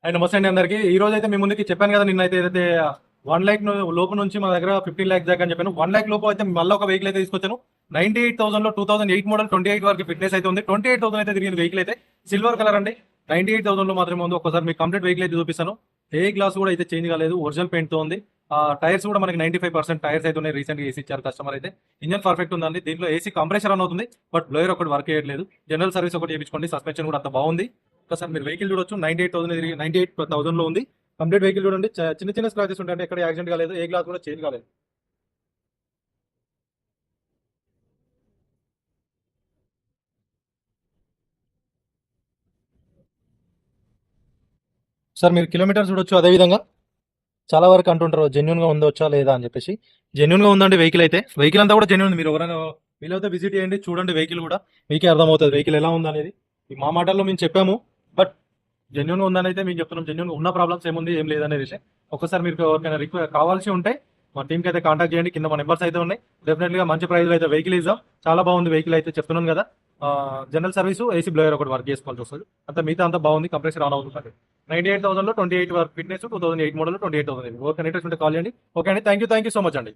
And నమస్తే అండి అందరికీ. ఈ రోజు అయితే మీ ముందుకి చెప్పాను కదా, నిన్న అయితే ఏదైతే 1 lakh లోపు నుంచి మా దగ్గర 15 lakhs దాకా అని చెప్పాను. 1 lakh లోపు అయితే మళ్ళీ ఒక వెహికల్ అయితే తీసుకొచ్చాను. 98,000 లో 2008 మోడల్ 28 వరకు ఫిట్నెస్ అయితే ఉంది. 28,000 అయితే తిరిగిన వెహికల్ అయితే సిల్వర్ కలర్ అండి. 98,000 లో మాత్రమే ఉంది. ఒకసారి మీకు కంప్లీట్ వెహికల్ అయితే చూపిస్తాను. ఏ గ్లాస్ కూడా అయితే చేంజ్ కాలేదు, ఒరిజినల్ పెయింట్ తో ఉంది. టైర్స్ కూడా మనకి 95% టైర్స్ అయితే ఉన్నాయి. రీసెంట్ గా ఏసీ ఇచ్చారు కస్టమర్ అయితే. ఇంజన్ పర్ఫెక్ట్ ఉందండి. దీంట్లో ఏసీ కంప్రెషర్ రన్ అవుతుంది, బట్ బ్లోయర్ ఒకటి వర్క్ చేయట్లేదు. జనరల్ సర్వీస్ ఒకటి చేయించుకోండి. సస్పెన్షన్ కూడా అంత బాగుంది. ఒకసారి మీరు వెహికల్ చూడొచ్చు. 98,000 లో ఉంది. కంప్లీట్ వెహికల్ చూడండి. చిన్న చిన్న స్క్రాచెస్ ఉంటాయి, ఎక్కడ యాక్సిడెంట్ కాలేదు, ఏ గ్లాస్ కూడా చేంజ్ కాలేదు. సార్ మీరు కిలోమీటర్స్ చూడొచ్చు. అదే విధంగా చాలా వరకు అంటుంటారు జెన్యున్ గా ఉందొచ్చా లేదా అని చెప్పేసి. జెన్యున్ గా ఉందండి వెహికల్ అయితే. వెహికల్ అంతా కూడా జెన్యున్. మీరు ఎవరైనా వీలైతే విజిట్ చేయండి, చూడండి వెహికల్ కూడా. మీకే అర్థమవుతుంది వెహికల్ ఎలా ఉందనేది. మా మాటల్లో మేము చెప్పాము, బట్ జెన్యున్ గా ఉందని అయితే మేము చెప్తున్నాం. జెన్యున్ ఉన్న ప్రాబ్లమ్స్ ఏముంది ఏం లేదనేది అయితే ఒకసారి మీరు ఎవరికైనా కావాల్సి ఉంటే మా టీంకి అయితే కాంటాక్ట్ చేయండి. కింద మా నెంబర్స్ అయితే ఉన్నాయి. డెఫినెట్గా మంచి ప్రైస్ అయితే వెహికల్ ఇద్దాం. చాలా బాగుంది వెహికల్ అయితే, చెప్తున్నాను కదా. జనరల్ సర్వీస్, ఏసీ బ్లోయర్ ఒకటి వర్క్ చేసుకోవాల్సి వస్తుంది. అంతా మిగతా అంతా బాగుంది. కంప్రెసర్ ఆన్ అవుతుంది. 98,000 లో 28 వరకు ఫిట్నెస్, 2008 మోడల్ 28,000. ఓకే ఇంట్రెస్ట్ ఉంటే కాల్ చేయండి. ఓకే అండి, థ్యాంక్ యూ సో మచ్ అండి.